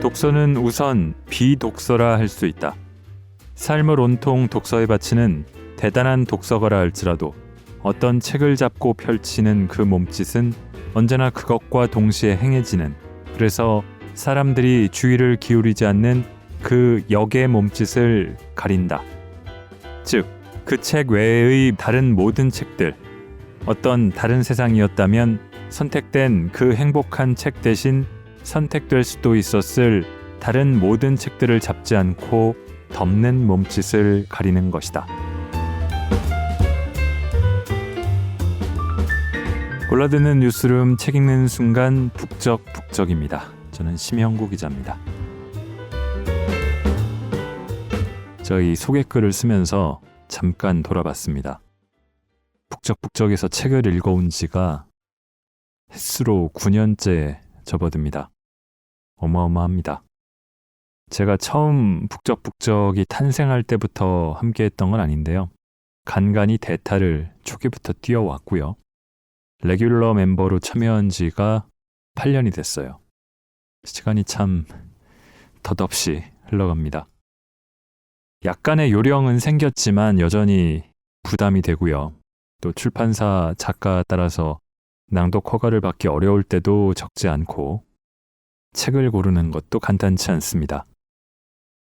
독서는 우선 비독서라 할 수 있다. 삶을 온통 독서에 바치는 대단한 독서가라 할지라도 어떤 책을 잡고 펼치는 그 몸짓은 언제나 그것과 동시에 행해지는, 그래서 사람들이 주의를 기울이지 않는 그 역의 몸짓을 가린다. 즉, 그 책 외의 다른 모든 책들, 어떤 다른 세상이었다면 선택된 그 행복한 책 대신 선택될 수도 있었을 다른 모든 책들을 잡지 않고 덮는 몸짓을 가리는 것이다. 골라드는 뉴스룸, 책 읽는 순간 북적북적입니다. 저는 심형구 기자입니다. 저희 소개글을 쓰면서 잠깐 돌아봤습니다. 북적북적에서 책을 읽어온 지가 햇수로 9년째 접어듭니다. 어마어마합니다. 제가 처음 북적북적이 탄생할 때부터 함께했던 건 아닌데요. 간간히 대타를 초기부터 뛰어왔고요. 레귤러 멤버로 참여한 지가 8년이 됐어요. 시간이 참 덧없이 흘러갑니다. 약간의 요령은 생겼지만 여전히 부담이 되고요. 또 출판사, 작가에 따라서 낭독 허가를 받기 어려울 때도 적지 않고 책을 고르는 것도 간단치 않습니다.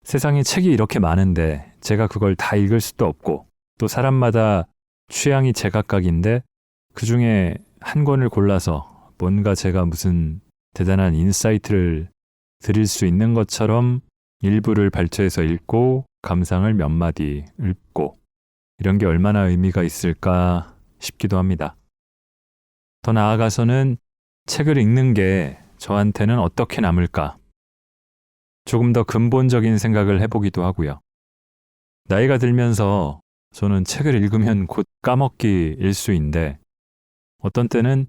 세상에 책이 이렇게 많은데 제가 그걸 다 읽을 수도 없고, 또 사람마다 취향이 제각각인데 그 중에 한 권을 골라서 뭔가 제가 무슨 대단한 인사이트를 드릴 수 있는 것처럼 일부를 발췌해서 읽고 감상을 몇 마디 읊고, 이런 게 얼마나 의미가 있을까 싶기도 합니다. 더 나아가서는 책을 읽는 게 저한테는 어떻게 남을까? 조금 더 근본적인 생각을 해보기도 하고요. 나이가 들면서 저는 책을 읽으면 곧 까먹기 일수인데, 어떤 때는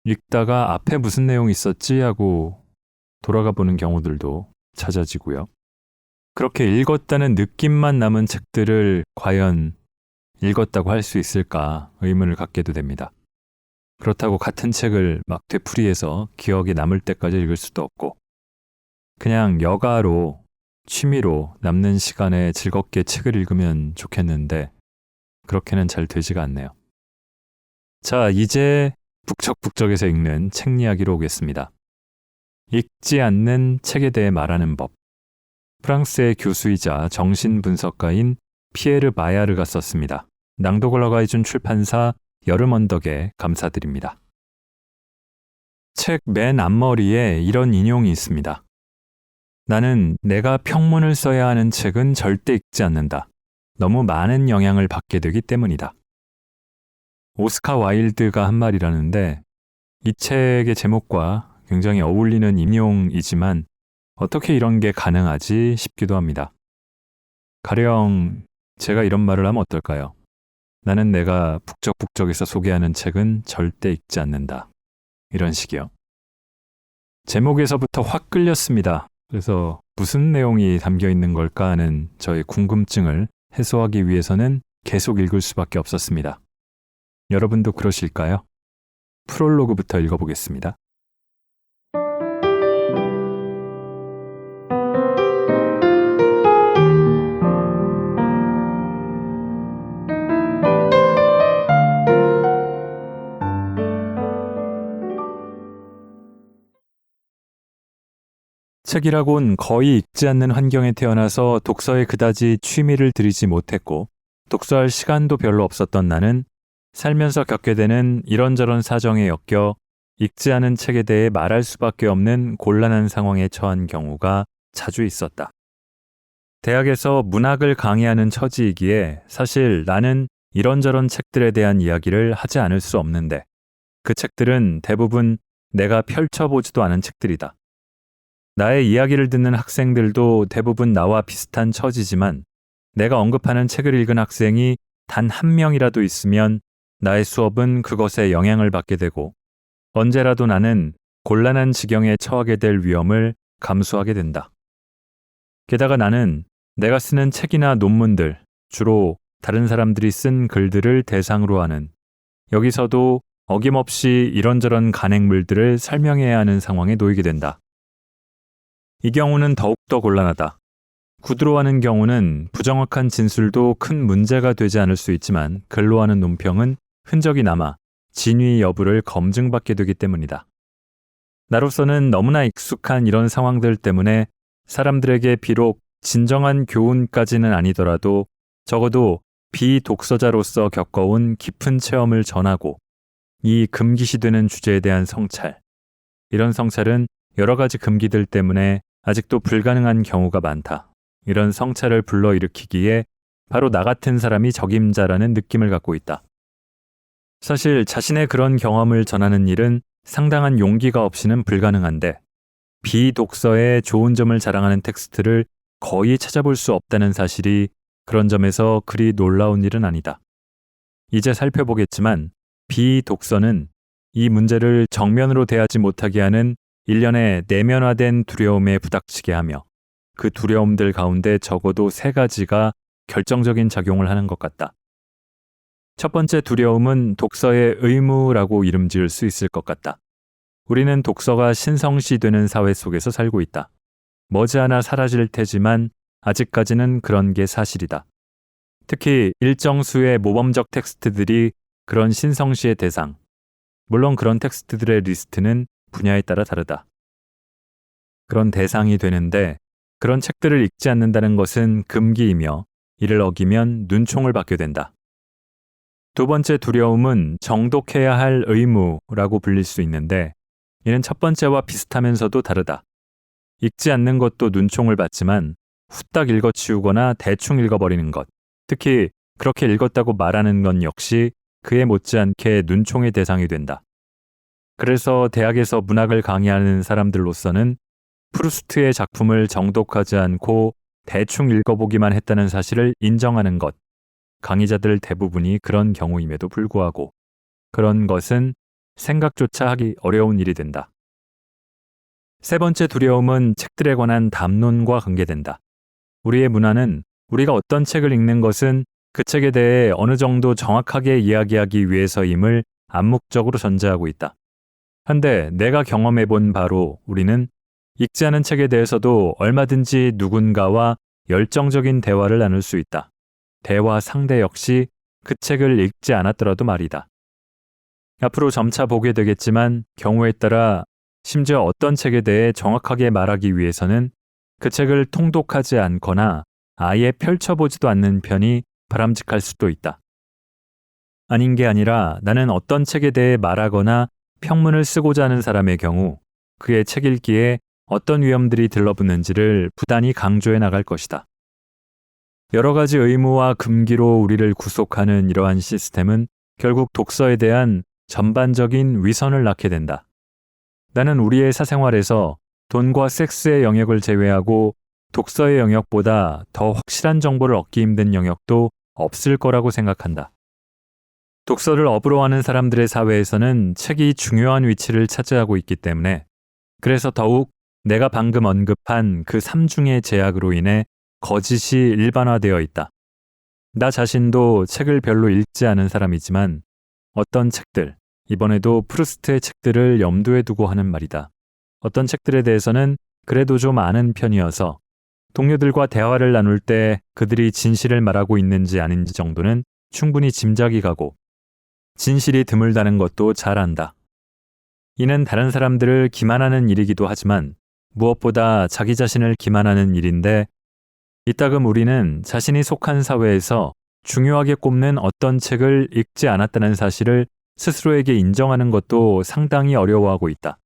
읽다가 앞에 무슨 내용이 있었지 하고 돌아가 보는 경우들도 잦아지고요. 그렇게 읽었다는 느낌만 남은 책들을 과연 읽었다고 할 수 있을까 의문을 갖게도 됩니다. 그렇다고 같은 책을 막 되풀이해서 기억에 남을 때까지 읽을 수도 없고, 그냥 여가로, 취미로 남는 시간에 즐겁게 책을 읽으면 좋겠는데 그렇게는 잘 되지가 않네요. 자, 이제 북적북적에서 읽는 책 이야기로 오겠습니다. 읽지 않는 책에 대해 말하는 법. 프랑스의 교수이자 정신분석가인 피에르 마야르가 썼습니다. 낭독을 허가해준 출판사 여름언덕에 감사드립니다. 책 맨 앞머리에 이런 인용이 있습니다. 나는 내가 평문을 써야 하는 책은 절대 읽지 않는다. 너무 많은 영향을 받게 되기 때문이다. 오스카 와일드가 한 말이라는데, 이 책의 제목과 굉장히 어울리는 인용이지만 어떻게 이런 게 가능하지 싶기도 합니다. 가령 제가 이런 말을 하면 어떨까요? 나는 내가 북적북적에서 소개하는 책은 절대 읽지 않는다. 이런 식이요. 제목에서부터 확 끌렸습니다. 그래서 무슨 내용이 담겨 있는 걸까 하는 저의 궁금증을 해소하기 위해서는 계속 읽을 수밖에 없었습니다. 여러분도 그러실까요? 프롤로그부터 읽어보겠습니다. 책이라곤 거의 읽지 않는 환경에 태어나서 독서에 그다지 취미를 들이지 못했고 독서할 시간도 별로 없었던 나는 살면서 겪게 되는 이런저런 사정에 엮여 읽지 않은 책에 대해 말할 수밖에 없는 곤란한 상황에 처한 경우가 자주 있었다. 대학에서 문학을 강의하는 처지이기에 사실 나는 이런저런 책들에 대한 이야기를 하지 않을 수 없는데, 그 책들은 대부분 내가 펼쳐보지도 않은 책들이다. 나의 이야기를 듣는 학생들도 대부분 나와 비슷한 처지지만 내가 언급하는 책을 읽은 학생이 단 한 명이라도 있으면 나의 수업은 그것에 영향을 받게 되고 언제라도 나는 곤란한 지경에 처하게 될 위험을 감수하게 된다. 게다가 나는 내가 쓰는 책이나 논문들, 주로 다른 사람들이 쓴 글들을 대상으로 하는, 여기서도 어김없이 이런저런 간행물들을 설명해야 하는 상황에 놓이게 된다. 이 경우는 더욱더 곤란하다. 구두로 하는 경우는 부정확한 진술도 큰 문제가 되지 않을 수 있지만 글로 하는 논평은 흔적이 남아 진위 여부를 검증받게 되기 때문이다. 나로서는 너무나 익숙한 이런 상황들 때문에 사람들에게 비록 진정한 교훈까지는 아니더라도 적어도 비독서자로서 겪어온 깊은 체험을 전하고 이 금기시되는 주제에 대한 성찰, 이런 성찰은 여러 가지 금기들 때문에 아직도 불가능한 경우가 많다. 이런 성찰을 불러일으키기에 바로 나 같은 사람이 적임자라는 느낌을 갖고 있다. 사실 자신의 그런 경험을 전하는 일은 상당한 용기가 없이는 불가능한데 비독서의 좋은 점을 자랑하는 텍스트를 거의 찾아볼 수 없다는 사실이 그런 점에서 그리 놀라운 일은 아니다. 이제 살펴보겠지만 비독서는 이 문제를 정면으로 대하지 못하게 하는 일련의 내면화된 두려움에 부닥치게 하며 그 두려움들 가운데 적어도 3가지가 결정적인 작용을 하는 것 같다. 첫 번째 두려움은 독서의 의무라고 이름 지을 수 있을 것 같다. 우리는 독서가 신성시되는 사회 속에서 살고 있다. 머지않아 사라질 테지만 아직까지는 그런 게 사실이다. 특히 일정 수의 모범적 텍스트들이 그런 신성시의 대상, 물론 그런 텍스트들의 리스트는 분야에 따라 다르다. 그런 대상이 되는데 그런 책들을 읽지 않는다는 것은 금기이며 이를 어기면 눈총을 받게 된다. 두 번째 두려움은 정독해야 할 의무라고 불릴 수 있는데 이는 첫 번째와 비슷하면서도 다르다. 읽지 않는 것도 눈총을 받지만 후딱 읽어치우거나 대충 읽어버리는 것, 특히 그렇게 읽었다고 말하는 건 역시 그에 못지않게 눈총의 대상이 된다. 그래서 대학에서 문학을 강의하는 사람들로서는 프루스트의 작품을 정독하지 않고 대충 읽어보기만 했다는 사실을 인정하는 것, 강의자들 대부분이 그런 경우임에도 불구하고 그런 것은 생각조차 하기 어려운 일이 된다. 세 번째 두려움은 책들에 관한 담론과 관계된다. 우리의 문화는 우리가 어떤 책을 읽는 것은 그 책에 대해 어느 정도 정확하게 이야기하기 위해서임을 암묵적으로 전제하고 있다. 한데 내가 경험해본 바로 우리는 읽지 않은 책에 대해서도 얼마든지 누군가와 열정적인 대화를 나눌 수 있다. 대화 상대 역시 그 책을 읽지 않았더라도 말이다. 앞으로 점차 보게 되겠지만 경우에 따라 심지어 어떤 책에 대해 정확하게 말하기 위해서는 그 책을 통독하지 않거나 아예 펼쳐보지도 않는 편이 바람직할 수도 있다. 아닌 게 아니라 나는 어떤 책에 대해 말하거나 평문을 쓰고자 하는 사람의 경우 그의 책 읽기에 어떤 위험들이 들러붙는지를 부단히 강조해 나갈 것이다. 여러 가지 의무와 금기로 우리를 구속하는 이러한 시스템은 결국 독서에 대한 전반적인 위선을 낳게 된다. 나는 우리의 사생활에서 돈과 섹스의 영역을 제외하고 독서의 영역보다 더 확실한 정보를 얻기 힘든 영역도 없을 거라고 생각한다. 독서를 업으로 하는 사람들의 사회에서는 책이 중요한 위치를 차지하고 있기 때문에 그래서 더욱 내가 방금 언급한 그 3중의 제약으로 인해 거짓이 일반화되어 있다. 나 자신도 책을 별로 읽지 않은 사람이지만 어떤 책들, 이번에도 프루스트의 책들을 염두에 두고 하는 말이다. 어떤 책들에 대해서는 그래도 좀 아는 편이어서 동료들과 대화를 나눌 때 그들이 진실을 말하고 있는지 아닌지 정도는 충분히 짐작이 가고 진실이 드물다는 것도 잘 안다. 이는 다른 사람들을 기만하는 일이기도 하지만 무엇보다 자기 자신을 기만하는 일인데 이따금 우리는 자신이 속한 사회에서 중요하게 꼽는 어떤 책을 읽지 않았다는 사실을 스스로에게 인정하는 것도 상당히 어려워하고 있다.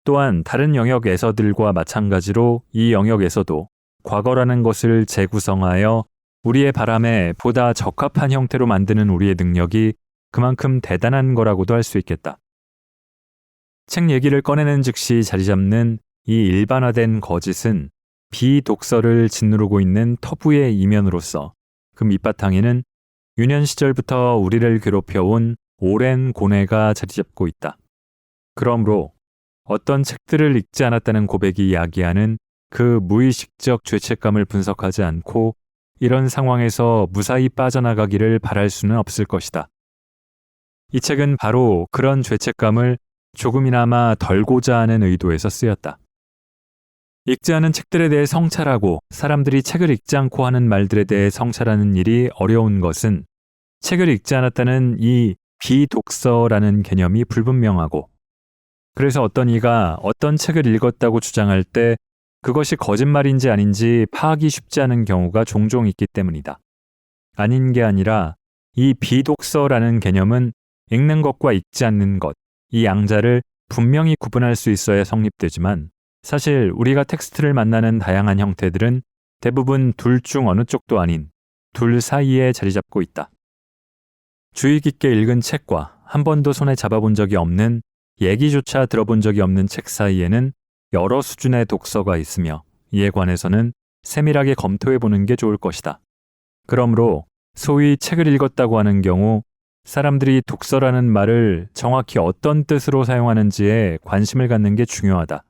또한 다른 영역에서들과 마찬가지로 이 영역에서도 과거라는 것을 재구성하여 우리의 바람에 보다 적합한 형태로 만드는 우리의 능력이 그만큼 대단한 거라고도 할 수 있겠다. 책 얘기를 꺼내는 즉시 자리 잡는 이 일반화된 거짓은 비독서를 짓누르고 있는 터부의 이면으로서 그 밑바탕에는 유년 시절부터 우리를 괴롭혀온 오랜 고뇌가 자리 잡고 있다. 그러므로 어떤 책들을 읽지 않았다는 고백이 이야기하는 그 무의식적 죄책감을 분석하지 않고 이런 상황에서 무사히 빠져나가기를 바랄 수는 없을 것이다. 이 책은 바로 그런 죄책감을 조금이나마 덜고자 하는 의도에서 쓰였다. 읽지 않은 책들에 대해 성찰하고 사람들이 책을 읽지 않고 하는 말들에 대해 성찰하는 일이 어려운 것은 책을 읽지 않았다는 이 비독서라는 개념이 불분명하고, 그래서 어떤 이가 어떤 책을 읽었다고 주장할 때 그것이 거짓말인지 아닌지 파악이 쉽지 않은 경우가 종종 있기 때문이다. 아닌 게 아니라 이 비독서라는 개념은 읽는 것과 읽지 않는 것, 이 양자를 분명히 구분할 수 있어야 성립되지만, 사실 우리가 텍스트를 만나는 다양한 형태들은 대부분 둘 중 어느 쪽도 아닌 둘 사이에 자리 잡고 있다. 주의 깊게 읽은 책과 한 번도 손에 잡아본 적이 없는, 얘기조차 들어본 적이 없는 책 사이에는 여러 수준의 독서가 있으며 이에 관해서는 세밀하게 검토해보는 게 좋을 것이다. 그러므로 소위 책을 읽었다고 하는 경우 사람들이 독서라는 말을 정확히 어떤 뜻으로 사용하는지에 관심을 갖는 게 중요하다.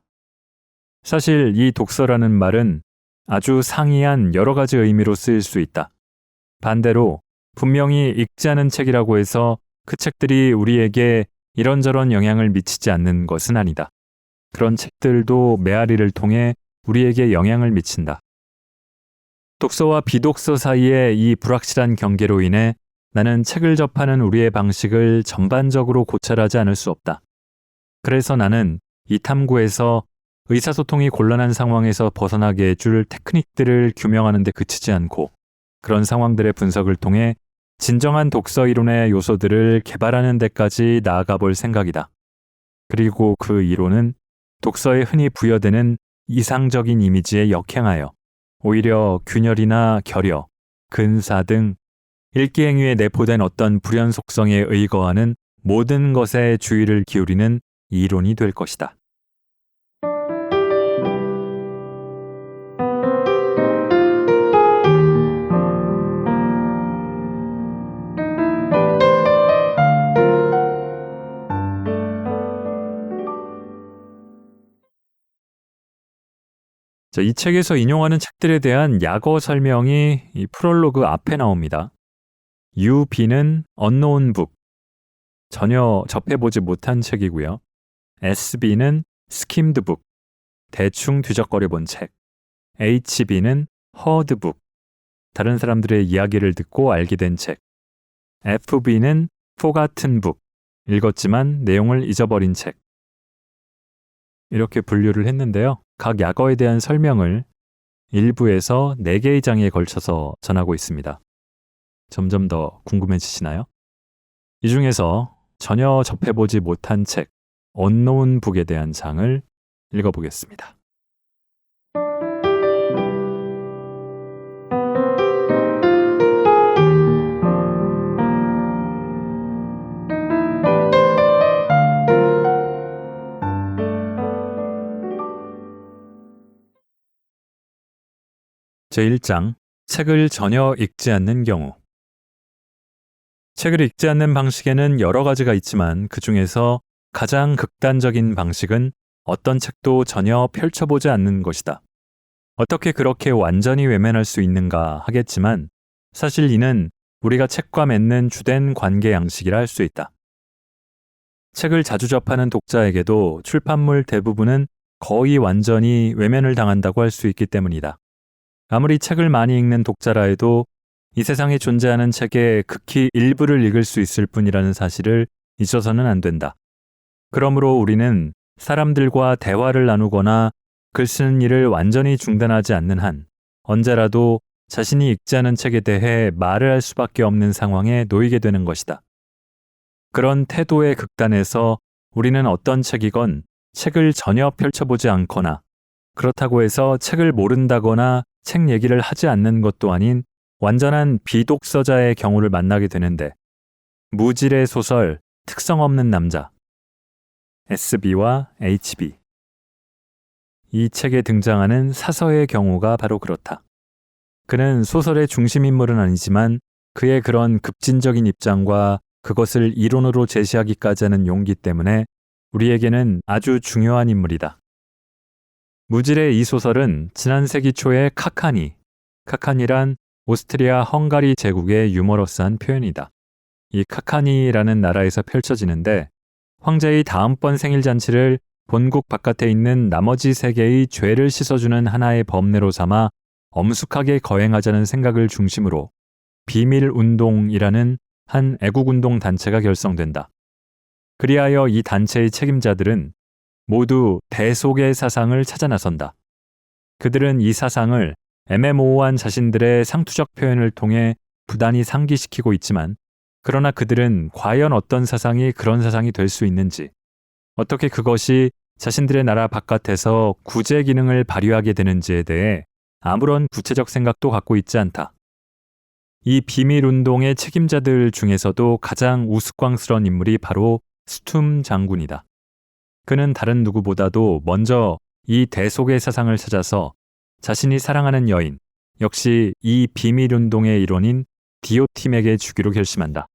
사실 이 독서라는 말은 아주 상이한 여러 가지 의미로 쓰일 수 있다. 반대로 분명히 읽지 않은 책이라고 해서 그 책들이 우리에게 이런저런 영향을 미치지 않는 것은 아니다. 그런 책들도 메아리를 통해 우리에게 영향을 미친다. 독서와 비독서 사이의 이 불확실한 경계로 인해 나는 책을 접하는 우리의 방식을 전반적으로 고찰하지 않을 수 없다. 그래서 나는 이 탐구에서 의사소통이 곤란한 상황에서 벗어나게 해줄 테크닉들을 규명하는 데 그치지 않고, 그런 상황들의 분석을 통해 진정한 독서 이론의 요소들을 개발하는 데까지 나아가 볼 생각이다. 그리고 그 이론은 독서에 흔히 부여되는 이상적인 이미지에 역행하여 오히려 균열이나 결여, 근사 등 읽기 행위에 내포된 어떤 불연 속성에 의거하는 모든 것에 주의를 기울이는 이론이 될 것이다. 이 책에서 인용하는 책들에 대한 약어 설명이 이 프롤로그 앞에 나옵니다. UB는 unknown book, 전혀 접해보지 못한 책이고요. SB는 skimmed book, 대충 뒤적거려 본 책. HB는 heard book, 다른 사람들의 이야기를 듣고 알게 된 책. FB는 forgotten book, 읽었지만 내용을 잊어버린 책. 이렇게 분류를 했는데요. 각 약어에 대한 설명을 1부에서 4개의 장에 걸쳐서 전하고 있습니다. 점점 더 궁금해지시나요? 이 중에서 전혀 접해보지 못한 책, unknown book에 대한 장을 읽어보겠습니다. 제1장, 책을 전혀 읽지 않는 경우. 책을 읽지 않는 방식에는 여러 가지가 있지만 그 중에서 가장 극단적인 방식은 어떤 책도 전혀 펼쳐보지 않는 것이다. 어떻게 그렇게 완전히 외면할 수 있는가 하겠지만 사실 이는 우리가 책과 맺는 주된 관계 양식이라 할 수 있다. 책을 자주 접하는 독자에게도 출판물 대부분은 거의 완전히 외면을 당한다고 할 수 있기 때문이다. 아무리 책을 많이 읽는 독자라 해도 이 세상에 존재하는 책의 극히 일부를 읽을 수 있을 뿐이라는 사실을 잊어서는 안 된다. 그러므로 우리는 사람들과 대화를 나누거나 글 쓰는 일을 완전히 중단하지 않는 한 언제라도 자신이 읽지 않은 책에 대해 말을 할 수밖에 없는 상황에 놓이게 되는 것이다. 그런 태도의 극단에서 우리는 어떤 책이건 책을 전혀 펼쳐보지 않거나 그렇다고 해서 책을 모른다거나 책 얘기를 하지 않는 것도 아닌 완전한 비독서자의 경우를 만나게 되는데, 무질의 소설 특성 없는 남자 SB와 HB, 이 책에 등장하는 사서의 경우가 바로 그렇다. 그는 소설의 중심인물은 아니지만 그의 그런 급진적인 입장과 그것을 이론으로 제시하기까지 하는 용기 때문에 우리에게는 아주 중요한 인물이다. 무질의 이 소설은 지난 세기 초의 카카니란 오스트리아 헝가리 제국의 유머러스한 표현이다. 이 카카니라는 나라에서 펼쳐지는데 황제의 다음번 생일 잔치를 본국 바깥에 있는 나머지 세계의 죄를 씻어주는 하나의 법례로 삼아 엄숙하게 거행하자는 생각을 중심으로 비밀운동이라는 한 애국운동 단체가 결성된다. 그리하여 이 단체의 책임자들은 모두 대속의 사상을 찾아 나선다. 그들은 이 사상을 애매모호한 자신들의 상투적 표현을 통해 부단히 상기시키고 있지만, 그러나 그들은 과연 어떤 사상이 그런 사상이 될 수 있는지, 어떻게 그것이 자신들의 나라 바깥에서 구제 기능을 발휘하게 되는지에 대해 아무런 구체적 생각도 갖고 있지 않다. 이 비밀운동의 책임자들 중에서도 가장 우스꽝스러운 인물이 바로 스툼 장군이다. 그는 다른 누구보다도 먼저 이 대속의 사상을 찾아서 자신이 사랑하는 여인, 역시 이 비밀운동의 일원인 디오팀에게 주기로 결심한다.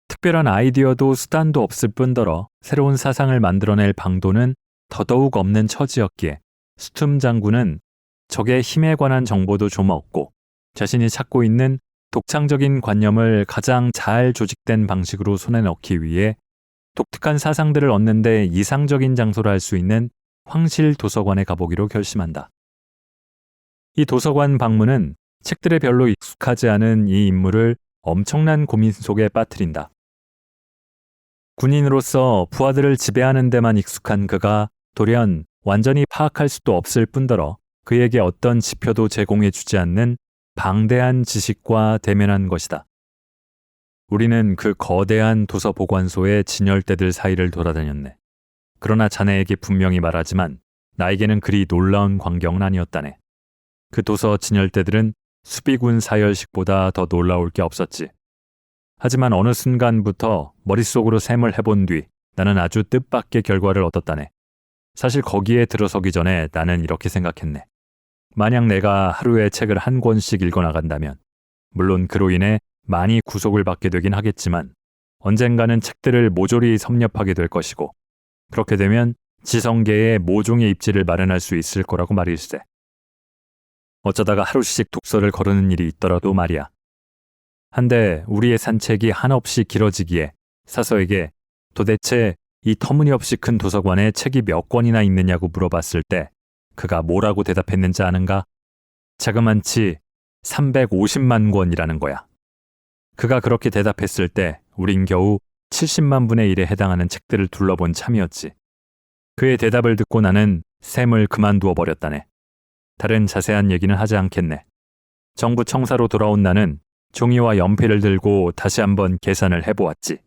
특별한 아이디어도 수단도 없을 뿐더러 새로운 사상을 만들어낼 방도는 더더욱 없는 처지였기에 스툼 장군은 적의 힘에 관한 정보도 좀 얻고 자신이 찾고 있는 독창적인 관념을 가장 잘 조직된 방식으로 손에 넣기 위해 독특한 사상들을 얻는 데 이상적인 장소로 할 수 있는 황실 도서관에 가보기로 결심한다. 이 도서관 방문은 책들에 별로 익숙하지 않은 이 인물을 엄청난 고민 속에 빠뜨린다. 군인으로서 부하들을 지배하는 데만 익숙한 그가 돌연 완전히 파악할 수도 없을 뿐더러 그에게 어떤 지표도 제공해주지 않는 방대한 지식과 대면한 것이다. 우리는 그 거대한 도서 보관소의 진열대들 사이를 돌아다녔네. 그러나 자네에게 분명히 말하지만 나에게는 그리 놀라운 광경은 아니었다네. 그 도서 진열대들은 수비군 사열식보다 더 놀라울 게 없었지. 하지만 어느 순간부터 머릿속으로 셈을 해본 뒤 나는 아주 뜻밖의 결과를 얻었다네. 사실 거기에 들어서기 전에 나는 이렇게 생각했네. 만약 내가 하루에 책을 한 권씩 읽어나간다면, 물론 그로 인해 많이 구속을 받게 되긴 하겠지만 언젠가는 책들을 모조리 섭렵하게 될 것이고, 그렇게 되면 지성계에 모종의 입지를 마련할 수 있을 거라고 말일세. 어쩌다가 하루씩 독서를 거르는 일이 있더라도 말이야. 한데 우리의 산책이 한없이 길어지기에 사서에게 도대체 이 터무니없이 큰 도서관에 책이 몇 권이나 있느냐고 물어봤을 때 그가 뭐라고 대답했는지 아는가? 자그만치 350만 권이라는 거야. 그가 그렇게 대답했을 때 우린 겨우 70만 분의 1에 해당하는 책들을 둘러본 참이었지. 그의 대답을 듣고 나는 셈을 그만두어 버렸다네. 다른 자세한 얘기는 하지 않겠네. 정부 청사로 돌아온 나는 종이와 연필을 들고 다시 한번 계산을 해보았지.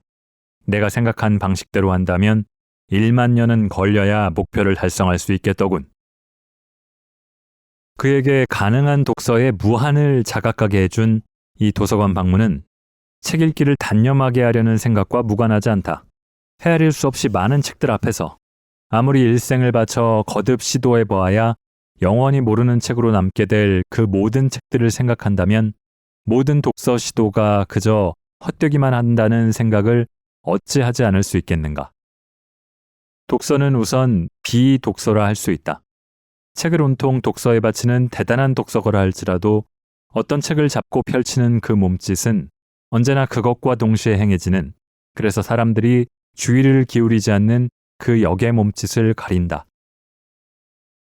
내가 생각한 방식대로 한다면 1만 년은 걸려야 목표를 달성할 수 있겠더군. 그에게 가능한 독서의 무한을 자각하게 해준 이 도서관 방문은 책 읽기를 단념하게 하려는 생각과 무관하지 않다. 헤아릴 수 없이 많은 책들 앞에서 아무리 일생을 바쳐 거듭 시도해보아야 영원히 모르는 책으로 남게 될 그 모든 책들을 생각한다면 모든 독서 시도가 그저 헛되기만 한다는 생각을 어찌하지 않을 수 있겠는가. 독서는 우선 비독서라 할 수 있다. 책을 온통 독서에 바치는 대단한 독서가라 할지라도 어떤 책을 잡고 펼치는 그 몸짓은 언제나 그것과 동시에 행해지는, 그래서 사람들이 주의를 기울이지 않는 그 역의 몸짓을 가린다.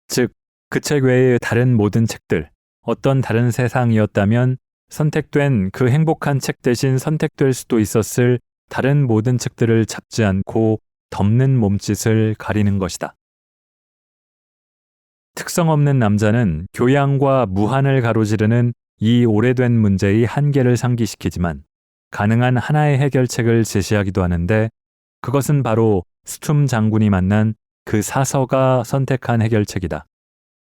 즉, 그 책 외의 다른 모든 책들, 어떤 다른 세상이었다면 선택된 그 행복한 책 대신 선택될 수도 있었을 다른 모든 책들을 잡지 않고 덮는 몸짓을 가리는 것이다. 특성 없는 남자는 교양과 무한을 가로지르는 이 오래된 문제의 한계를 상기시키지만 가능한 하나의 해결책을 제시하기도 하는데, 그것은 바로 스툼 장군이 만난 그 사서가 선택한 해결책이다.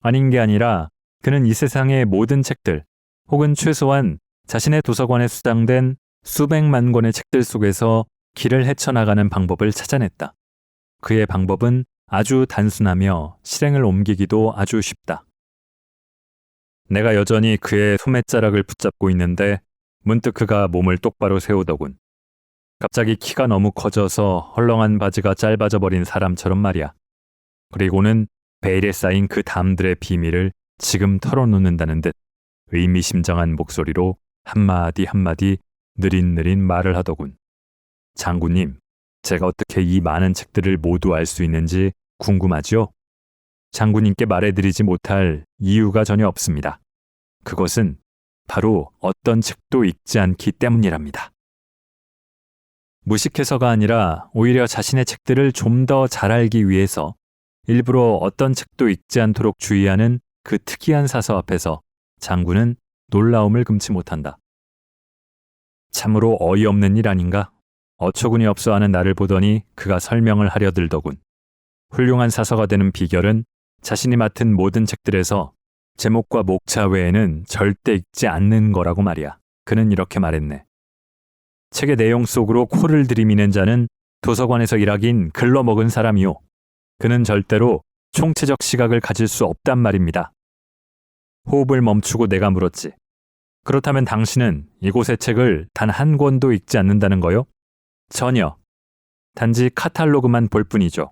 아닌 게 아니라 그는 이 세상의 모든 책들, 혹은 최소한 자신의 도서관에 수장된 수백만 권의 책들 속에서 길을 헤쳐나가는 방법을 찾아냈다. 그의 방법은 아주 단순하며 실행을 옮기기도 아주 쉽다. 내가 여전히 그의 소매자락을 붙잡고 있는데 문득 그가 몸을 똑바로 세우더군. 갑자기 키가 너무 커져서 헐렁한 바지가 짧아져 버린 사람처럼 말이야. 그리고는 베일에 쌓인 그 담들의 비밀을 지금 털어놓는다는 듯 의미심장한 목소리로 한마디 한마디 느릿느릿 말을 하더군. 장군님, 제가 어떻게 이 많은 책들을 모두 알 수 있는지 궁금하죠? 장군님께 말해드리지 못할 이유가 전혀 없습니다. 그것은 바로 어떤 책도 읽지 않기 때문이랍니다. 무식해서가 아니라 오히려 자신의 책들을 좀 더 잘 알기 위해서 일부러 어떤 책도 읽지 않도록 주의하는 그 특이한 사서 앞에서 장군은 놀라움을 금치 못한다. 참으로 어이없는 일 아닌가? 어처구니 없어 하는 나를 보더니 그가 설명을 하려 들더군. 훌륭한 사서가 되는 비결은 자신이 맡은 모든 책들에서 제목과 목차 외에는 절대 읽지 않는 거라고 말이야. 그는 이렇게 말했네. 책의 내용 속으로 코를 들이미는 자는 도서관에서 일하긴 글러먹은 사람이요. 그는 절대로 총체적 시각을 가질 수 없단 말입니다. 호흡을 멈추고 내가 물었지. 그렇다면 당신은 이곳의 책을 단 한 권도 읽지 않는다는 거요? 전혀. 단지 카탈로그만 볼 뿐이죠.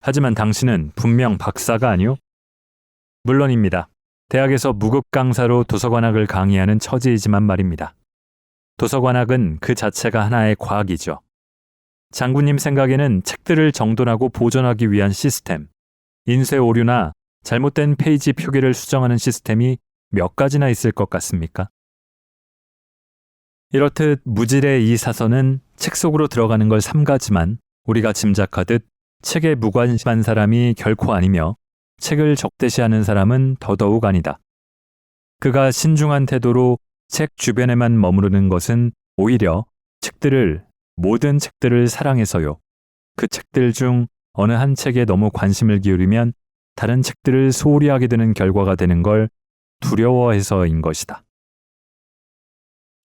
하지만 당신은 분명 박사가 아니오? 물론입니다. 대학에서 무급 강사로 도서관학을 강의하는 처지이지만 말입니다. 도서관학은 그 자체가 하나의 과학이죠. 장군님 생각에는 책들을 정돈하고 보존하기 위한 시스템, 인쇄 오류나 잘못된 페이지 표기를 수정하는 시스템이 몇 가지나 있을 것 같습니까? 이렇듯 무질의 이 사서는 책 속으로 들어가는 걸 삼가지만 우리가 짐작하듯 책에 무관심한 사람이 결코 아니며 책을 적대시하는 사람은 더더욱 아니다. 그가 신중한 태도로 책 주변에만 머무르는 것은 오히려 모든 책들을 사랑해서요. 그 책들 중 어느 한 책에 너무 관심을 기울이면 다른 책들을 소홀히 하게 되는 결과가 되는 걸 두려워해서인 것이다.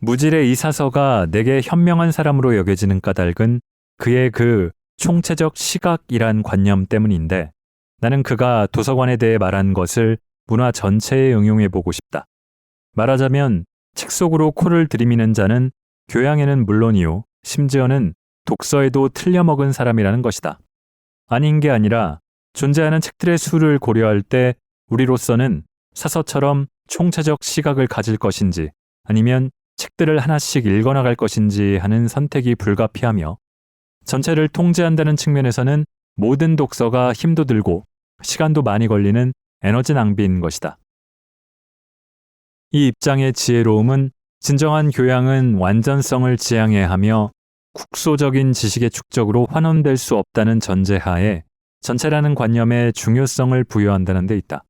무질의 이 사서가 내게 현명한 사람으로 여겨지는 까닭은 그의 그 총체적 시각이란 관념 때문인데 나는 그가 도서관에 대해 말한 것을 문화 전체에 응용해 보고 싶다. 말하자면 책 속으로 코를 들이미는 자는 교양에는 물론이요. 심지어는 독서에도 틀려먹은 사람이라는 것이다. 아닌 게 아니라 존재하는 책들의 수를 고려할 때 우리로서는 사서처럼 총체적 시각을 가질 것인지 아니면 책들을 하나씩 읽어나갈 것인지 하는 선택이 불가피하며 전체를 통제한다는 측면에서는 모든 독서가 힘도 들고 시간도 많이 걸리는 에너지 낭비인 것이다. 이 입장의 지혜로움은 진정한 교양은 완전성을 지향해야 하며 국소적인 지식의 축적으로 환원될 수 없다는 전제하에 전체라는 관념에 중요성을 부여한다는 데 있다.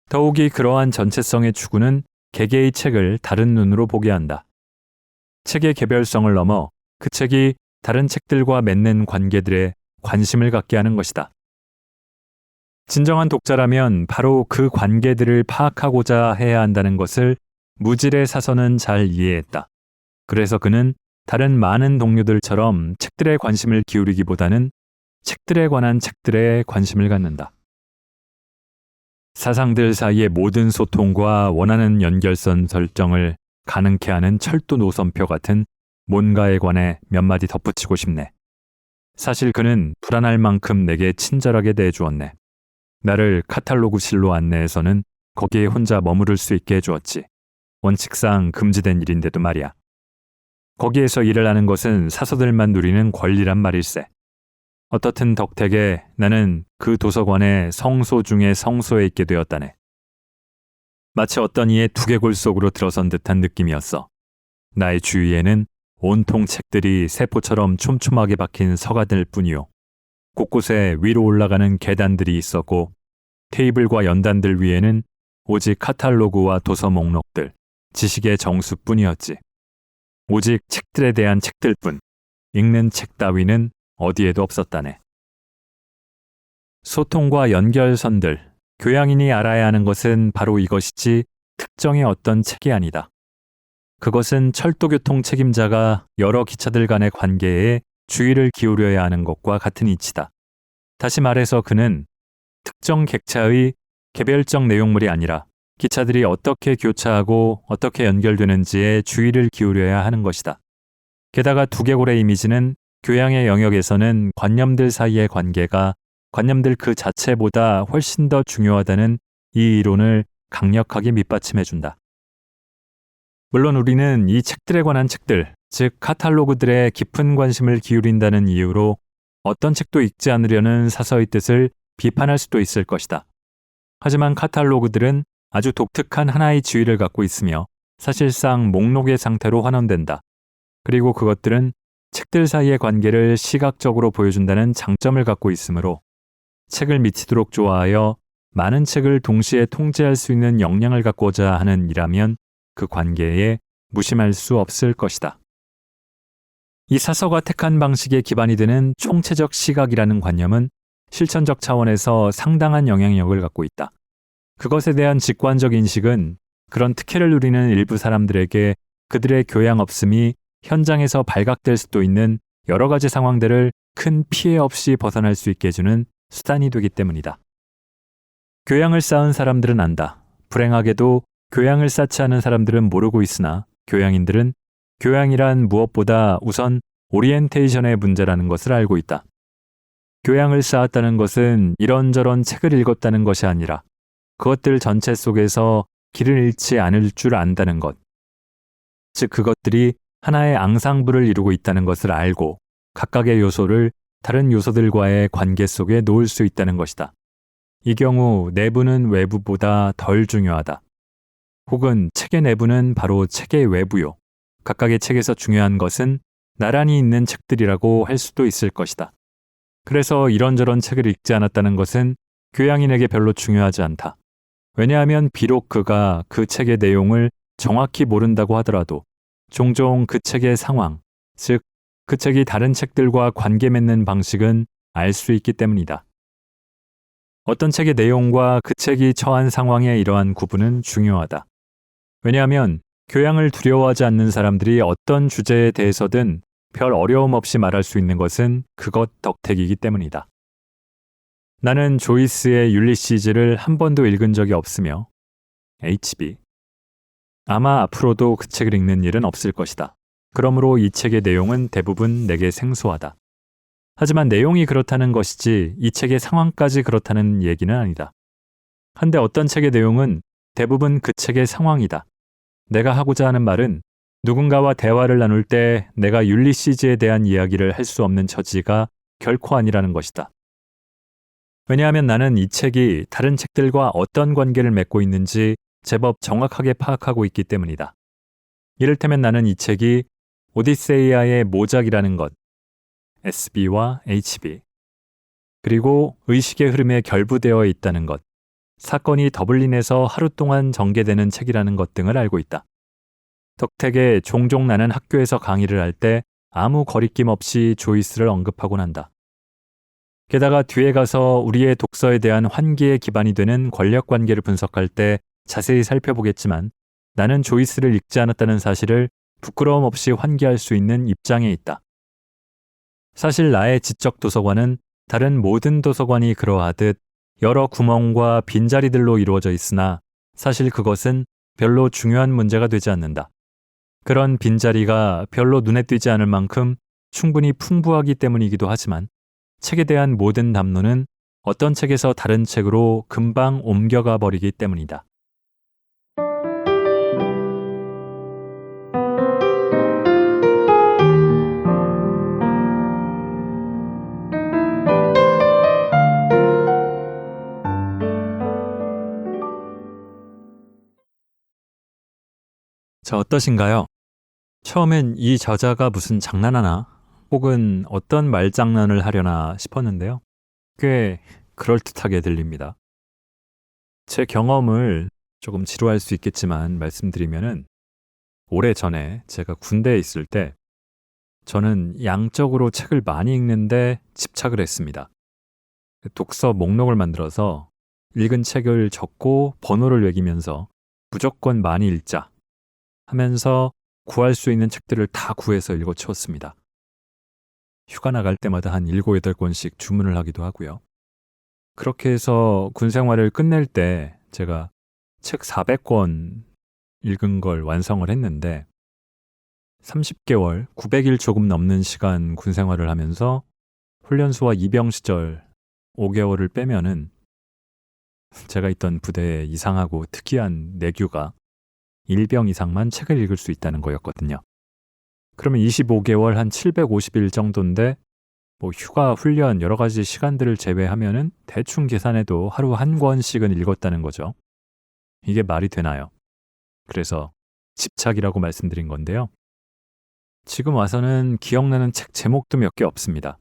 더욱이 그러한 전체성의 추구는 개개의 책을 다른 눈으로 보게 한다. 책의 개별성을 넘어 그 책이 다른 책들과 맺는 관계들에 관심을 갖게 하는 것이다. 진정한 독자라면 바로 그 관계들을 파악하고자 해야 한다는 것을 무질의 사서는 잘 이해했다. 그래서 그는 다른 많은 동료들처럼 책들에 관심을 기울이기보다는 책들에 관한 책들에 관심을 갖는다. 사상들 사이의 모든 소통과 원하는 연결선 설정을 가능케 하는 철도 노선표 같은 뭔가에 관해 몇 마디 덧붙이고 싶네. 사실 그는 불안할 만큼 내게 친절하게 대해주었네. 나를 카탈로그실로 안내해서는 거기에 혼자 머무를 수 있게 해주었지. 원칙상 금지된 일인데도 말이야. 거기에서 일을 하는 것은 사서들만 누리는 권리란 말일세. 어떻든 덕택에 나는 그 도서관의 성소 중에 성소에 있게 되었다네. 마치 어떤 이의 두개골 속으로 들어선 듯한 느낌이었어. 나의 주위에는 온통 책들이 세포처럼 촘촘하게 박힌 서가들 뿐이요. 곳곳에 위로 올라가는 계단들이 있었고 테이블과 연단들 위에는 오직 카탈로그와 도서 목록들, 지식의 정수뿐이었지. 오직 책들에 대한 책들뿐, 읽는 책 따위는 어디에도 없었다네. 소통과 연결선들, 교양인이 알아야 하는 것은 바로 이것이지 특정의 어떤 책이 아니다. 그것은 철도교통 책임자가 여러 기차들 간의 관계에 주의를 기울여야 하는 것과 같은 이치다. 다시 말해서 그는 특정 객차의 개별적 내용물이 아니라 기차들이 어떻게 교차하고 어떻게 연결되는지에 주의를 기울여야 하는 것이다. 게다가 두개골의 이미지는 교양의 영역에서는 관념들 사이의 관계가 관념들 그 자체보다 훨씬 더 중요하다는 이 이론을 강력하게 밑받침해준다. 물론 우리는 이 책들에 관한 책들, 즉 카탈로그들에 깊은 관심을 기울인다는 이유로 어떤 책도 읽지 않으려는 사서의 뜻을 비판할 수도 있을 것이다. 하지만 카탈로그들은 아주 독특한 하나의 지위를 갖고 있으며 사실상 목록의 상태로 환원된다. 그리고 그것들은 책들 사이의 관계를 시각적으로 보여준다는 장점을 갖고 있으므로 책을 미치도록 좋아하여 많은 책을 동시에 통제할 수 있는 역량을 갖고자 하는 이라면 그 관계에 무심할 수 없을 것이다. 이 사서가 택한 방식에 기반이 되는 총체적 시각이라는 관념은 실천적 차원에서 상당한 영향력을 갖고 있다. 그것에 대한 직관적 인식은 그런 특혜를 누리는 일부 사람들에게 그들의 교양 없음이 현장에서 발각될 수도 있는 여러 가지 상황들을 큰 피해 없이 벗어날 수 있게 해주는 수단이 되기 때문이다. 교양을 쌓은 사람들은 안다. 불행하게도 교양을 쌓지 않은 사람들은 모르고 있으나 교양인들은 교양이란 무엇보다 우선 오리엔테이션의 문제라는 것을 알고 있다. 교양을 쌓았다는 것은 이런저런 책을 읽었다는 것이 아니라 그것들 전체 속에서 길을 잃지 않을 줄 안다는 것. 즉 그것들이 하나의 앙상블을 이루고 있다는 것을 알고 각각의 요소를 다른 요소들과의 관계 속에 놓을 수 있다는 것이다. 이 경우 내부는 외부보다 덜 중요하다. 혹은 책의 내부는 바로 책의 외부요. 각각의 책에서 중요한 것은 나란히 있는 책들이라고 할 수도 있을 것이다. 그래서 이런저런 책을 읽지 않았다는 것은 교양인에게 별로 중요하지 않다. 왜냐하면 비록 그가 그 책의 내용을 정확히 모른다고 하더라도 종종 그 책의 상황, 즉 그 책이 다른 책들과 관계 맺는 방식은 알 수 있기 때문이다. 어떤 책의 내용과 그 책이 처한 상황의 이러한 구분은 중요하다. 왜냐하면 교양을 두려워하지 않는 사람들이 어떤 주제에 대해서든 별 어려움 없이 말할 수 있는 것은 그것 덕택이기 때문이다. 나는 조이스의 율리시즈를 한 번도 읽은 적이 없으며 HB. 아마 앞으로도 그 책을 읽는 일은 없을 것이다. 그러므로 이 책의 내용은 대부분 내게 생소하다. 하지만 내용이 그렇다는 것이지 이 책의 상황까지 그렇다는 얘기는 아니다. 한데 어떤 책의 내용은 대부분 그 책의 상황이다. 내가 하고자 하는 말은 누군가와 대화를 나눌 때 내가 율리시즈에 대한 이야기를 할 수 없는 처지가 결코 아니라는 것이다. 왜냐하면 나는 이 책이 다른 책들과 어떤 관계를 맺고 있는지 제법 정확하게 파악하고 있기 때문이다. 이를테면 나는 이 책이 오디세이아의 모작이라는 것, SB와 HB, 그리고 의식의 흐름에 결부되어 있다는 것, 사건이 더블린에서 하루 동안 전개되는 책이라는 것 등을 알고 있다. 덕택에 종종 나는 학교에서 강의를 할 때 아무 거리낌 없이 조이스를 언급하곤 한다. 게다가 뒤에 가서 우리의 독서에 대한 환기의 기반이 되는 권력관계를 분석할 때 자세히 살펴보겠지만 나는 조이스를 읽지 않았다는 사실을 부끄러움 없이 환기할 수 있는 입장에 있다. 사실 나의 지적 도서관은 다른 모든 도서관이 그러하듯 여러 구멍과 빈자리들로 이루어져 있으나 사실 그것은 별로 중요한 문제가 되지 않는다. 그런 빈자리가 별로 눈에 띄지 않을 만큼 충분히 풍부하기 때문이기도 하지만 책에 대한 모든 담론은 어떤 책에서 다른 책으로 금방 옮겨가 버리기 때문이다. 자, 어떠신가요? 처음엔 이 저자가 무슨 장난하나? 혹은 어떤 말장난을 하려나 싶었는데요. 꽤 그럴듯하게 들립니다. 제 경험을 조금 지루할 수 있겠지만 말씀드리면은 오래전에 제가 군대에 있을 때 저는 양적으로 책을 많이 읽는데 집착을 했습니다. 독서 목록을 만들어서 읽은 책을 적고 번호를 매기면서 무조건 많이 읽자 하면서 구할 수 있는 책들을 다 구해서 읽어치웠습니다. 휴가 나갈 때마다 한 7, 8권씩 주문을 하기도 하고요. 그렇게 해서 군 생활을 끝낼 때 제가 책 400권 읽은 걸 완성을 했는데 30개월, 900일 조금 넘는 시간 군 생활을 하면서 훈련소와 입영 시절 5개월을 빼면은 제가 있던 부대의 이상하고 특이한 내규가 1병 이상만 책을 읽을 수 있다는 거였거든요. 그러면 25개월 한 750일 정도인데 휴가, 훈련 여러 가지 시간들을 제외하면은 대충 계산해도 하루 한 권씩은 읽었다는 거죠. 이게 말이 되나요? 그래서 집착이라고 말씀드린 건데요. 지금 와서는 기억나는 책 제목도 몇 개 없습니다.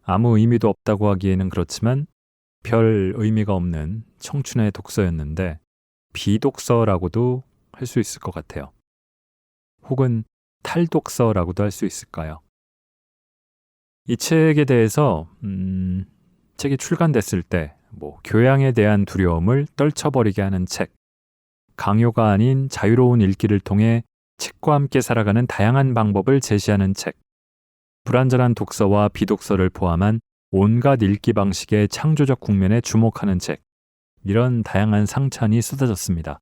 아무 의미도 없다고 하기에는 그렇지만 별 의미가 없는 청춘의 독서였는데 비독서라고도 할 수 있을 것 같아요. 혹은 탈독서라고도 할 수 있을까요? 이 책에 대해서 책이 출간됐을 때 교양에 대한 두려움을 떨쳐버리게 하는 책, 강요가 아닌 자유로운 읽기를 통해 책과 함께 살아가는 다양한 방법을 제시하는 책, 불완전한 독서와 비독서를 포함한 온갖 읽기 방식의 창조적 국면에 주목하는 책, 이런 다양한 상찬이 쏟아졌습니다.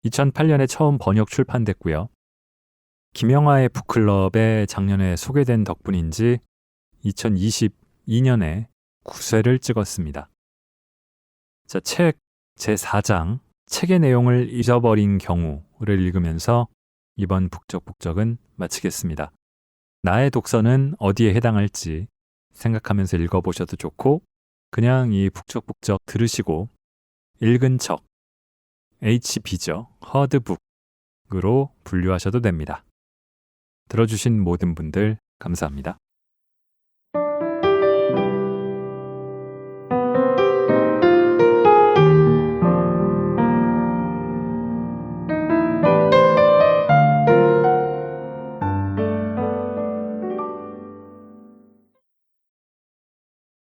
2008년에 처음 번역 출판됐고요. 김영하의 북클럽에 작년에 소개된 덕분인지 2022년에 9쇄를 찍었습니다. 자, 책 제4장, 책의 내용을 잊어버린 경우를 읽으면서 이번 북적북적은 마치겠습니다. 나의 독서는 어디에 해당할지 생각하면서 읽어보셔도 좋고, 그냥 이 북적북적 들으시고 읽은 척, HB죠. 허드북으로 분류하셔도 됩니다. 들어주신 모든 분들 감사합니다.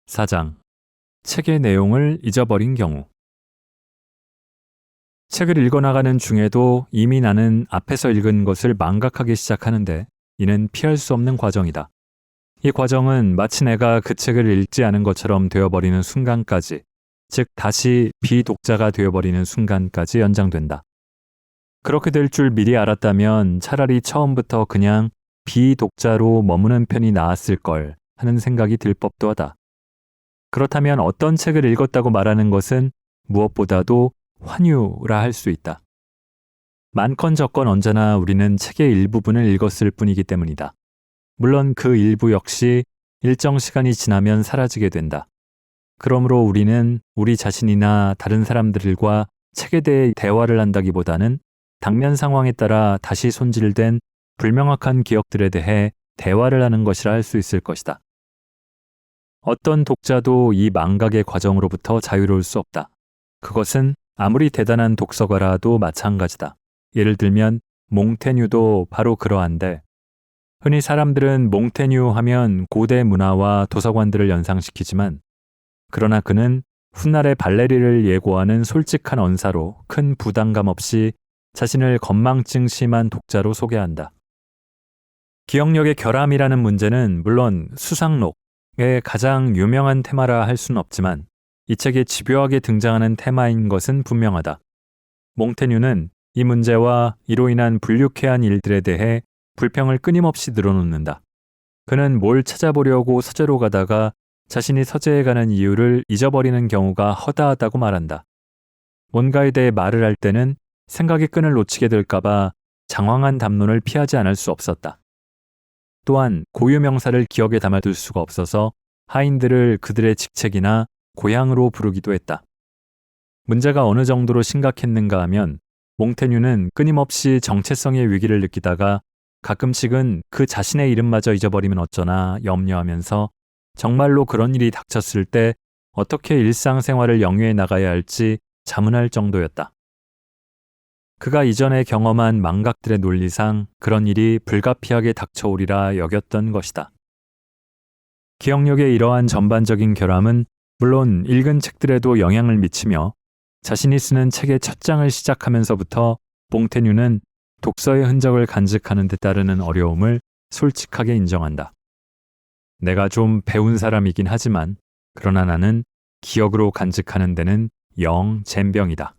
사장, 책의 내용을 잊어버린 경우. 책을 읽어나가는 중에도 이미 나는 앞에서 읽은 것을 망각하기 시작하는데 이는 피할 수 없는 과정이다. 이 과정은 마치 내가 그 책을 읽지 않은 것처럼 되어버리는 순간까지, 즉 다시 비독자가 되어버리는 순간까지 연장된다. 그렇게 될 줄 미리 알았다면 차라리 처음부터 그냥 비독자로 머무는 편이 나았을 걸 하는 생각이 들 법도 하다. 그렇다면 어떤 책을 읽었다고 말하는 것은 무엇보다도 환유라 할 수 있다. 많건 적건 언제나 우리는 책의 일부분을 읽었을 뿐이기 때문이다. 물론 그 일부 역시 일정 시간이 지나면 사라지게 된다. 그러므로 우리는 우리 자신이나 다른 사람들과 책에 대해 대화를 한다기보다는 당면 상황에 따라 다시 손질된 불명확한 기억들에 대해 대화를 하는 것이라 할 수 있을 것이다. 어떤 독자도 이 망각의 과정으로부터 자유로울 수 없다. 그것은 아무리 대단한 독서가라도 마찬가지다. 예를 들면 몽테뉴도 바로 그러한데, 흔히 사람들은 몽테뉴 하면 고대 문화와 도서관들을 연상시키지만, 그러나 그는 훗날의 발레리를 예고하는 솔직한 언사로 큰 부담감 없이 자신을 건망증 심한 독자로 소개한다. 기억력의 결함이라는 문제는 물론 수상록의 가장 유명한 테마라 할 수는 없지만 이 책에 집요하게 등장하는 테마인 것은 분명하다. 몽테뉴는 이 문제와 이로 인한 불유쾌한 일들에 대해 불평을 끊임없이 늘어놓는다. 그는 뭘 찾아보려고 서재로 가다가 자신이 서재에 가는 이유를 잊어버리는 경우가 허다하다고 말한다. 뭔가에 대해 말을 할 때는 생각의 끈을 놓치게 될까봐 장황한 담론을 피하지 않을 수 없었다. 또한 고유명사를 기억에 담아둘 수가 없어서 하인들을 그들의 직책이나 고향으로 부르기도 했다. 문제가 어느 정도로 심각했는가 하면 몽테뉴는 끊임없이 정체성의 위기를 느끼다가 가끔씩은 그 자신의 이름마저 잊어버리면 어쩌나 염려하면서 정말로 그런 일이 닥쳤을 때 어떻게 일상생활을 영위해 나가야 할지 자문할 정도였다. 그가 이전에 경험한 망각들의 논리상 그런 일이 불가피하게 닥쳐오리라 여겼던 것이다. 기억력의 이러한 전반적인 결함은 물론 읽은 책들에도 영향을 미치며 자신이 쓰는 책의 첫 장을 시작하면서부터 몽테뉴는 독서의 흔적을 간직하는 데 따르는 어려움을 솔직하게 인정한다. 내가 좀 배운 사람이긴 하지만 그러나 나는 기억으로 간직하는 데는 영 젬병이다.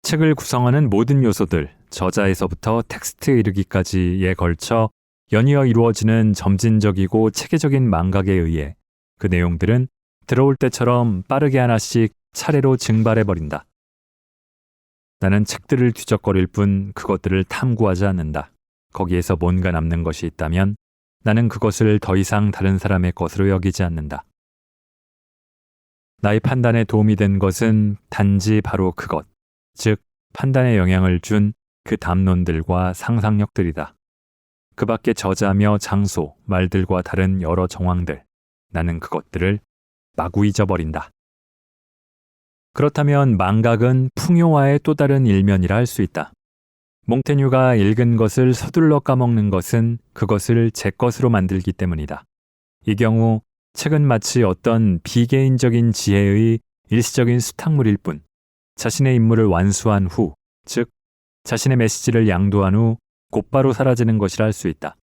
책을 구성하는 모든 요소들, 저자에서부터 텍스트에 이르기까지에 걸쳐 연이어 이루어지는 점진적이고 체계적인 망각에 의해 그 내용들은 들어올 때처럼 빠르게 하나씩 차례로 증발해버린다. 나는 책들을 뒤적거릴 뿐 그것들을 탐구하지 않는다. 거기에서 뭔가 남는 것이 있다면 나는 그것을 더 이상 다른 사람의 것으로 여기지 않는다. 나의 판단에 도움이 된 것은 단지 바로 그것, 즉 판단에 영향을 준 그 담론들과 상상력들이다. 그 밖의 저자며 장소, 말들과 다른 여러 정황들, 나는 그것들을 마구 잊어버린다. 그렇다면 망각은 풍요화의 또 다른 일면이라 할 수 있다. 몽테뉴가 읽은 것을 서둘러 까먹는 것은 그것을 제 것으로 만들기 때문이다. 이 경우 책은 마치 어떤 비개인적인 지혜의 일시적인 수탁물일 뿐, 자신의 임무를 완수한 후, 즉 자신의 메시지를 양도한 후 곧바로 사라지는 것이라 할 수 있다.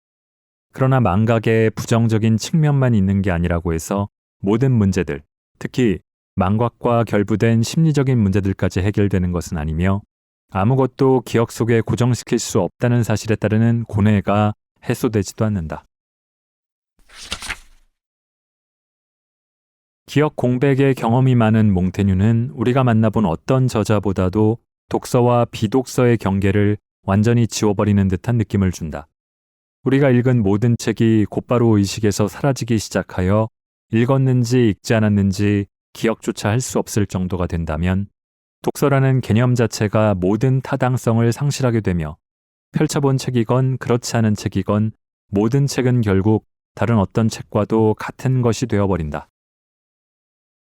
그러나 망각의 부정적인 측면만 있는 게 아니라고 해서 모든 문제들, 특히 망각과 결부된 심리적인 문제들까지 해결되는 것은 아니며 아무것도 기억 속에 고정시킬 수 없다는 사실에 따르는 고뇌가 해소되지도 않는다. 기억 공백의 경험이 많은 몽테뉴는 우리가 만나본 어떤 저자보다도 독서와 비독서의 경계를 완전히 지워버리는 듯한 느낌을 준다. 우리가 읽은 모든 책이 곧바로 의식에서 사라지기 시작하여 읽었는지 읽지 않았는지 기억조차 할 수 없을 정도가 된다면 독서라는 개념 자체가 모든 타당성을 상실하게 되며 펼쳐본 책이건 그렇지 않은 책이건 모든 책은 결국 다른 어떤 책과도 같은 것이 되어버린다.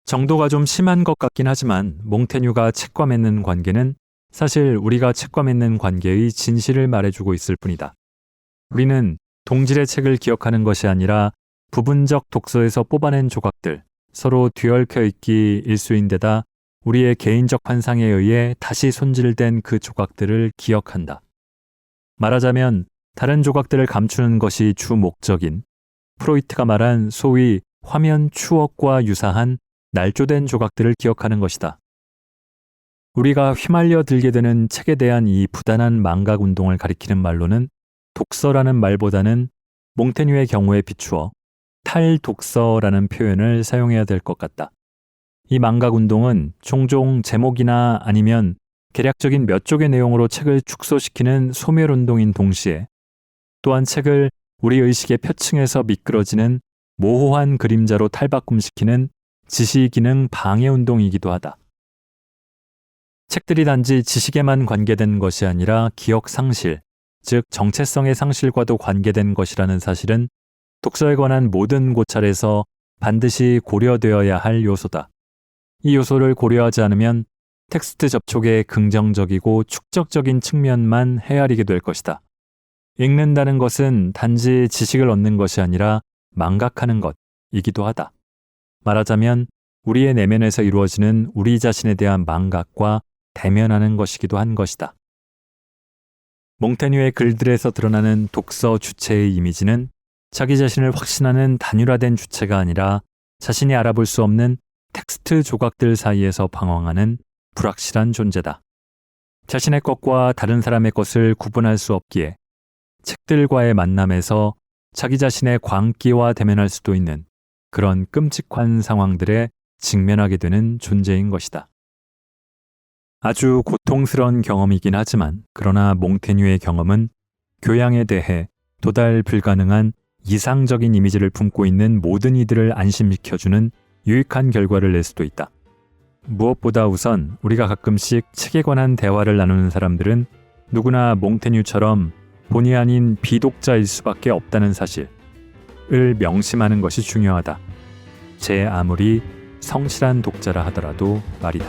정도가 좀 심한 것 같긴 하지만 몽테뉴가 책과 맺는 관계는 사실 우리가 책과 맺는 관계의 진실을 말해주고 있을 뿐이다. 우리는 동질의 책을 기억하는 것이 아니라 부분적 독서에서 뽑아낸 조각들, 서로 뒤얽혀 있기 일수인데다 우리의 개인적 환상에 의해 다시 손질된 그 조각들을 기억한다. 말하자면 다른 조각들을 감추는 것이 주 목적인 프로이트가 말한 소위 화면 추억과 유사한 날조된 조각들을 기억하는 것이다. 우리가 휘말려 들게 되는 책에 대한 이 부단한 망각 운동을 가리키는 말로는 독서라는 말보다는 몽테뉴의 경우에 비추어 탈독서라는 표현을 사용해야 될 것 같다. 이 망각 운동은 종종 제목이나 아니면 개략적인 몇 쪽의 내용으로 책을 축소시키는 소멸 운동인 동시에 또한 책을 우리 의식의 표층에서 미끄러지는 모호한 그림자로 탈바꿈시키는 지시 기능 방해 운동이기도 하다. 책들이 단지 지식에만 관계된 것이 아니라 기억 상실, 즉 정체성의 상실과도 관계된 것이라는 사실은 독서에 관한 모든 고찰에서 반드시 고려되어야 할 요소다. 이 요소를 고려하지 않으면 텍스트 접촉의 긍정적이고 축적적인 측면만 헤아리게 될 것이다. 읽는다는 것은 단지 지식을 얻는 것이 아니라 망각하는 것이기도 하다. 말하자면 우리의 내면에서 이루어지는 우리 자신에 대한 망각과 대면하는 것이기도 한 것이다. 몽테뉴의 글들에서 드러나는 독서 주체의 이미지는 자기 자신을 확신하는 단일화된 주체가 아니라 자신이 알아볼 수 없는 텍스트 조각들 사이에서 방황하는 불확실한 존재다. 자신의 것과 다른 사람의 것을 구분할 수 없기에 책들과의 만남에서 자기 자신의 광기와 대면할 수도 있는 그런 끔찍한 상황들에 직면하게 되는 존재인 것이다. 아주 고통스러운 경험이긴 하지만 그러나 몽테뉴의 경험은 교양에 대해 도달 불가능한 이상적인 이미지를 품고 있는 모든 이들을 안심시켜주는 유익한 결과를 낼 수도 있다. 무엇보다 우선 우리가 가끔씩 책에 관한 대화를 나누는 사람들은 누구나 몽테뉴처럼 본의 아닌 비독자일 수밖에 없다는 사실을 명심하는 것이 중요하다. 제 아무리 성실한 독자라 하더라도 말이다.